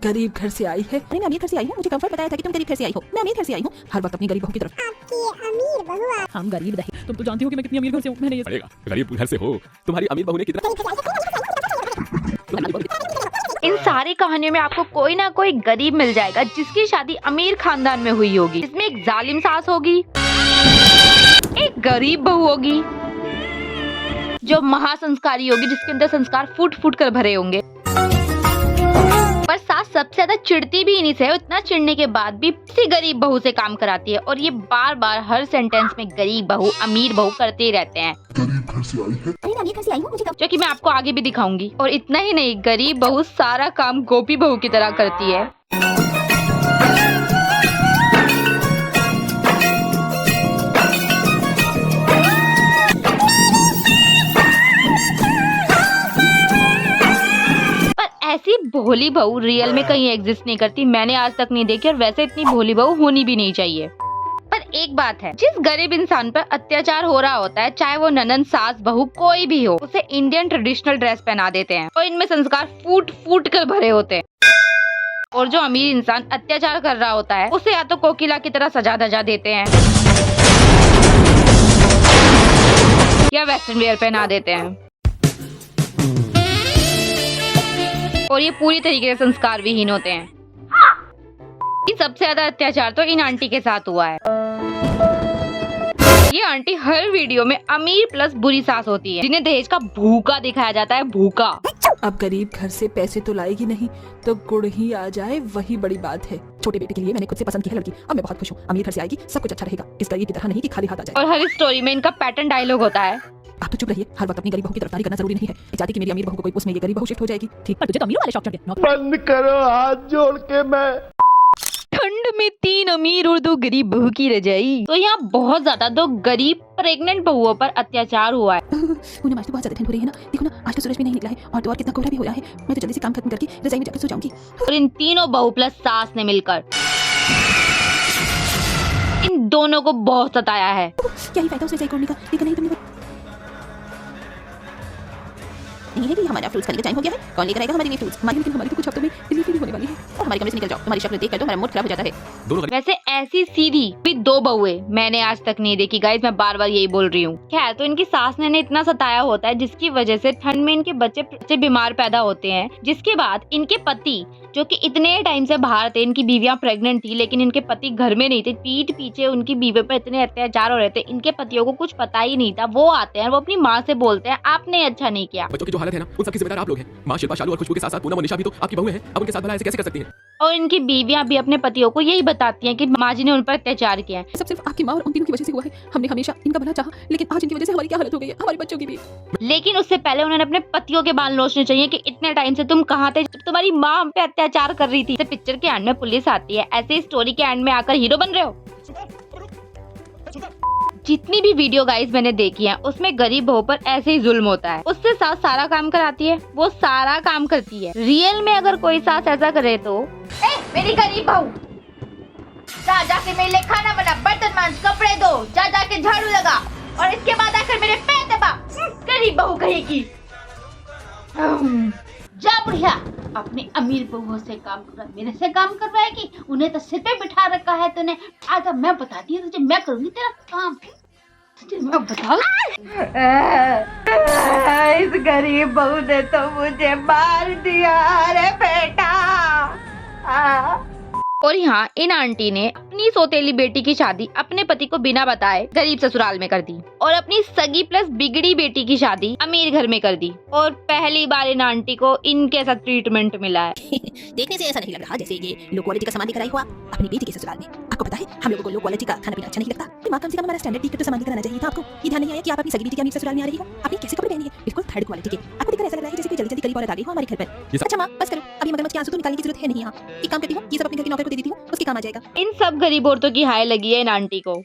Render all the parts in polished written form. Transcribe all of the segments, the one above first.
गरीब घर से आई है। अरे मैं अमीर घर से आई हूँ, मुझे कंफर्ट बताया था कि तुम गरीब घर से आई हो। मैं अमीर घर से आई हूँ, हर वक्त अपनी गरीब बहू की तरफ। आपकी अमीर बहू हम गरीब नहीं, तुम तो जानती हो कि मैं कितनी अमीर घर से हूँ। मैंने ये पड़ेगा गरीब घर से हो, तुम्हारी अमीर बहू ने कितना इन सारी कहानियों में आपको कोई ना कोई गरीब मिल जाएगा जिसकी शादी अमीर खानदान में हुई होगी, जिसमें एक जालिम सास होगी, एक गरीब बहू होगी जो महासंस्कारी होगी, जिसके अंदर संस्कार फूट फूट कर भरे होंगे। पर सास सबसे ज्यादा चिढ़ती भी इन्हीं से है। इतना चिढ़ने के बाद भी किसी गरीब बहू से काम कराती है और ये बार बार हर सेंटेंस में गरीब बहू अमीर बहू करते ही रहते हैं। गरीब घर से आई है। अरे मैं अमीर घर से आई हूँ, मुझे जो कि मैं आपको आगे भी दिखाऊंगी। और इतना ही नहीं, गरीब बहू सारा काम गोपी बहू की तरह करती है। ऐसी भोली बहू रियल में कहीं एग्जिस्ट नहीं करती, मैंने आज तक नहीं देखी, और वैसे इतनी भोली बहू होनी भी नहीं चाहिए। पर एक बात है, जिस गरीब इंसान पर अत्याचार हो रहा होता है, चाहे वो ननंद, सास, बहू कोई भी हो, उसे इंडियन ट्रेडिशनल ड्रेस पहना देते हैं और इनमें संस्कार फूट फूट कर भरे होते हैं। और जो अमीर इंसान अत्याचार कर रहा होता है, उसे या तो कोकिला की तरह सजा धजा देते हैं या वेस्टर्न वेयर पहना देते हैं। और ये पूरी तरीके से संस्कार विहीन होते हैं। ये सबसे ज्यादा अत्याचार तो इन आंटी के साथ हुआ है। ये आंटी हर वीडियो में अमीर प्लस बुरी सास होती है, जिन्हें दहेज का भूखा दिखाया जाता है, भूखा। अब गरीब घर से पैसे तो लाएगी नहीं, तो गुड़ ही आ जाए वही बड़ी बात है। छोटे बेटे के लिए मैंने खुद से पसंद की है लड़की, अब मैं बहुत खुश हूँ। अमीर घर से आएगी, सब कुछ अच्छा रहेगा। इस गरीब की तरह नहीं कि खाली हाथ आ जाए। और हर स्टोरी में इनका पैटर्न डायलॉग होता है, आप तो चुप रहिए, हर वक्त अपनी गरीब बहू की तरफदारी करना जरूरी नहीं है। चाहती कि मेरी अमीर बहू को कोई, उसमें ये गरीब बहू शिफ्ट हो जाएगी। ठीक, पर तुझे तो अमीरों वाले शौक चढ़ गए। बंद करो हाथ जोड़ के। मैं ठंड में 3 अमीर और 2 गरीब बहू की रजाई। तो यहाँ बहुत ज्यादा 2 गरीब प्रेग्नेंट बहुओं पर अत्याचार हुआ है। मुझे आज तो बहुत ज्यादा ठंड हो रही है ना, देखो ना, आज तो सूरज भी नहीं निकला है और तो और कितना कोहरा भी हो रहा है। मैं तो जल्दी से काम खत्म करके रजाई में जाकर सो जाऊंगी। और इन तीनों बहू प्लस सास ने मिलकर इन दोनों को बहुत सताया है। क्या ही फायदा उस रजाई कोड़ने का, लेकिन नहीं तुमने नहीं है कि हमारा फ्रूट्स खाने का टाइम हो गया है। कौन लेकर आएगा हमारे लिए फ्रूट्स? लेकिन हमारी तो कुछ हफ्तों में डिलीवरी भी होने वाली है। और हमारे कमरे से निकल जाओ, तुम्हारी शक्ल देख कर तो हमारा मूड खराब हो जाता है। वैसे ऐसी सीधी भी 2 बहुएं मैंने आज तक नहीं देखी गाइस, मैं बार बार यही बोल रही हूँ। खैर, तो इनकी सास ने इतना सताया होता है, जिसकी वजह से ठंड में इनके बच्चे बीमार पैदा होते हैं। जिसके बाद इनके पति, जो कि इतने टाइम से बाहर थे, इनकी बीवियां प्रेग्नेंट थी, लेकिन इनके पति घर में नहीं थे, पीठ पीछे उनकी बीवी पर इतने अत्याचार हो रहे थे, इनके पतियों को कुछ पता ही नहीं था। वो आते हैं, वो अपनी माँ से बोलते हैं, आपने अच्छा नहीं किया। बच्चों की जो हालत है ना, उन सबकी जिम्मेदार आप लोग हैं। माँ शिल्पा, शालू और खुशबू के साथ साथ पूनम और निशा भी तो आपकी बहू हैं। अब उनके साथ भला ऐसे कैसे कर सकती हैं? और इनकी बीवियां भी अपने पतियों को यही बताती हैं कि माँ जी ने उन पर अत्याचार किया है। सब सिर्फ आपकी माँ और उन तीनों की वजह से हुआ है। हमने हमेशा इनका भला चाहा, लेकिन आज इनकी वजह से हमारी क्या हालत हो गई है, हमारे बच्चों की भी। लेकिन उससे पहले उन्होंने अपने पतियों के बाल नोचने चाहिए कि इतने टाइम से तुम कहाँ थे जब तुम्हारी माँ हम पे अत्याचार कर रही थी। तो पिक्चर के एंड में पुलिस आती है, ऐसे स्टोरी के एंड में आकर हीरो बन रहे हो। जितनी भी वीडियो गाइस मैंने देखी है, उसमें गरीब बहू पर ऐसे ही जुल्म होता है। उससे सास सारा काम कराती है, वो सारा काम करती है। रियल में अगर कोई सास ऐसा करे तो मेरी गरीब बहू, जा जाके मेरे लिए खाना बना, बर्तन मांज, कपड़े धो, जा जाके झाड़ू लगा, और इसके बाद आकर मेरे पैर दबा। गरीब बहू कहेगी, जा बुढ़िया, अपनी अमीर बहुओं से काम करवा, मेरे से काम करवाएगी? उन्हें तो सिर पे बिठा रखा है तूने। आजा, मैं बताती हूँ तुझे, मैं करूंगी तेरा काम। तुझे मैं बताऊं? इस गरीब बहू ने तो मुझे मार दिया रे बेटा। और यहाँ इन आंटी ने अपनी सौतेली बेटी की शादी अपने पति को बिना बताए गरीब ससुराल में कर दी, और अपनी सगी प्लस बिगड़ी बेटी की शादी अमीर घर में कर दी। और पहली बार इन आंटी को इनके साथ ट्रीटमेंट मिला है। देखने से ऐसा नहीं लग रहा जैसे ये लो क्वालिटी का सामान लेकर आई हुआ अपनी बेटी के ससुराल में। आपको पता है, हम लोगों को लो क्वालिटी का खाना पीना अच्छा नहीं लगता। तो माँ, कम से कम हमारा स्टैंडर्ड टिकट तो सामान लेकर आना चाहिए था आपको। ये ध्यान नहीं आया कि आप अपनी सगी बेटी के अमीर ससुराल में आ रही हो। आपने कैसे कपड़े पहने हैं, बिल्कुल थर्ड क्वालिटी के। आपको देखकर ऐसा लग रहा है जैसे कोई जल्दी जल्दी करीब औरत आ गई हो हमारे घर पर। अच्छा माँ, बस करो, अभी मगरमच्छ के आंसू तो निकालने की जरूरत है नहीं। यहाँ एक काम करती हूँ, ये सब अपने घर की नौकर को दे देती हूँ, उसके काम आ जाएगा। इन सब गरीब औरतों की हाय लगी है इन आंटी को।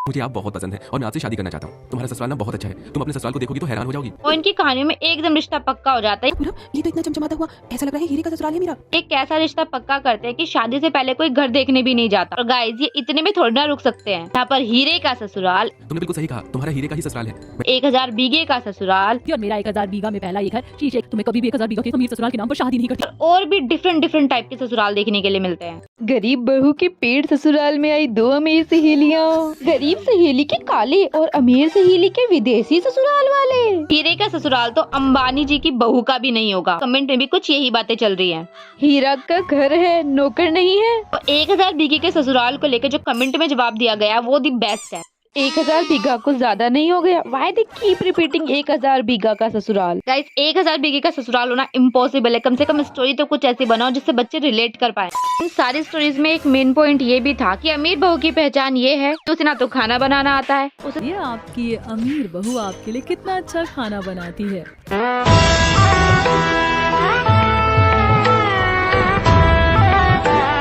मुझे आप बहुत पसंद है और मैं आपसे शादी करना चाहता हूँ। तुम्हारा ससुराल ना बहुत अच्छा है, तुम अपने ससुराल को देखोगी तो हैरान हो जाओगी। और इनकी कहानियों में एकदम रिश्ता पक्का हो जाता है। पूनम, ये तो इतना चमचमाता हुआ ऐसा लग रहा है हीरे का ससुराल है मेरा। एक कैसा रिश्ता पक्का करते हैं कि शादी से पहले कोई घर देखने भी नहीं जाता। और गाइस ये इतने में थोड़ी ना रुक सकते हैं। यहाँ पर हीरे का ससुराल, तुमने बिल्कुल सही कहा, तुम्हारा हीरे का ही ससुराल है। 1000 बीघे का ससुराल और मेरा 1000 बीघा में पहला ये घर शीशे। तुम्हें कभी भी 1000 बीघा के अमीर ससुराल के नाम पर शादी नहीं करती। और भी डिफरेंट टाइप के ससुराल देखने के लिए मिलते हैं। गरीब बहू के पेड़ ससुराल में आई 2 अमीर सहेलियाँ। गरीब सहेली के काले और अमीर सहेली के विदेशी ससुराल वाले। हीरे का ससुराल तो अंबानी जी की बहू का भी नहीं होगा। कमेंट में भी कुछ यही बातें चल रही हैं। हीरा का घर है, नौकर नहीं है। और 1000 बीघे के ससुराल को लेकर जो कमेंट में जवाब दिया गया वो दी बेस्ट है। 1000 बीघा कुछ ज्यादा नहीं हो गया? Why they keep repeating 1000 बीघा का ससुराल? गाइस 1000 बीघे का ससुराल होना इम्पॉसिबल है। कम से कम स्टोरी तो कुछ ऐसी बनाओ जिससे बच्चे रिलेट कर पाए। इन सारी स्टोरीज में एक मेन पॉइंट ये भी था कि अमीर बहू की पहचान ये है कि उसे ना तो खाना बनाना आता है, उसे ये आपकी अमीर बहू आपके लिए कितना अच्छा खाना बनाती है।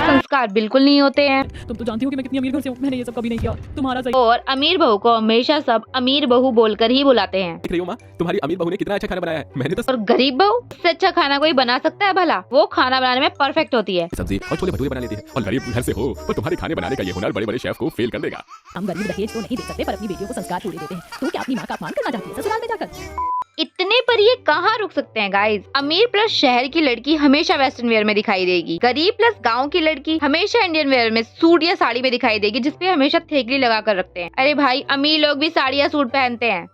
संस्कार बिल्कुल नहीं होते हैं। तुम तो जानती हो कि मैं कितनी अमीर घर से हूँ, मैंने ये सब कभी नहीं किया। तुम्हारा सही। और अमीर बहू को हमेशा सब अमीर बहू बोलकर ही बुलाते हैं। देख रही हो माँ, तुम्हारी अमीर बहू ने कितना अच्छा खाना बनाया है। मैंने तो और गरीब बहू, इससे अच्छा खाना कोई बना सकता है भला? वो खाना बनाने में परफेक्ट होती है। सब्जी और छोले भटूरे बना लेती है। और गरीब घर से हो पर तुम्हारे खाने बनाने का ये हुनर बड़े बड़े शेफ को फेल कर देगा। हम गरीब दहेज तो नहीं दे सकते पर अपनी बेटियों को संस्कार पूरे देते हैं। तो क्या अपनी माँ का अपमान करना चाहती है ससुराल में जाकर? इतने पर ये कहाँ रुक सकते हैं गाइस। अमीर प्लस शहर की लड़की हमेशा वेस्टर्न वेयर में दिखाई देगी। गरीब प्लस गांव की लड़की हमेशा इंडियन वेयर में सूट या साड़ी में दिखाई देगी, जिसपे हमेशा थेगली लगा कर रखते हैं। अरे भाई अमीर लोग भी साड़ी या सूट पहनते हैं।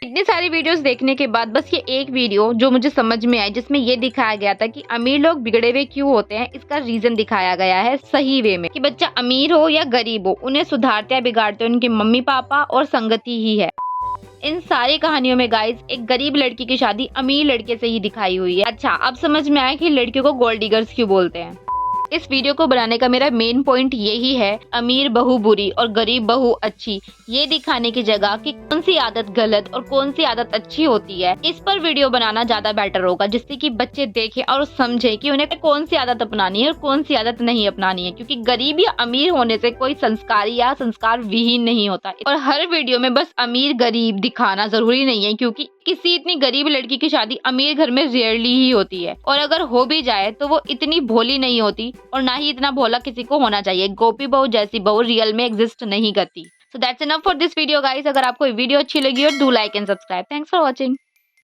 इतनी सारी वीडियोस देखने के बाद बस ये एक वीडियो जो मुझे समझ में आई, जिसमें ये दिखाया गया था कि अमीर लोग बिगड़े हुए क्यों होते हैं, इसका रीजन दिखाया गया है सही वे में कि बच्चा अमीर हो या गरीब हो, उन्हें सुधारते या बिगाड़ते उनके मम्मी पापा और संगति ही है। इन सारी कहानियों में गाइस एक गरीब लड़की की शादी अमीर लड़के से ही दिखाई हुई है। अच्छा अब समझ में आया कि लड़कियों को गोल्ड डिगर्स क्यों बोलते हैं। इस वीडियो को बनाने का मेरा मेन पॉइंट यही है, अमीर बहू बुरी और गरीब बहू अच्छी, ये दिखाने की जगह कि कौन सी आदत गलत और कौन सी आदत अच्छी होती है, इस पर वीडियो बनाना ज्यादा बेटर होगा, जिससे कि बच्चे देखें और समझे कि उन्हें कौन सी आदत अपनानी है और कौन सी आदत नहीं अपनानी है। क्योंकि गरीब या अमीर होने से कोई संस्कारी या संस्कार विहीन नहीं होता। और हर वीडियो में बस अमीर गरीब दिखाना जरूरी नहीं है, क्योंकि किसी इतनी गरीब लड़की की शादी अमीर घर में रेयरली ही होती है। और अगर हो भी जाए तो वो इतनी भोली नहीं होती, और ना ही इतना भोला किसी को होना चाहिए। गोपी बहू जैसी बहू रियल में एग्जिस्ट नहीं करती। So that's enough for this video guys. अगर आपको वीडियो अच्छी लगी हो do like and subscribe. Thanks for watching.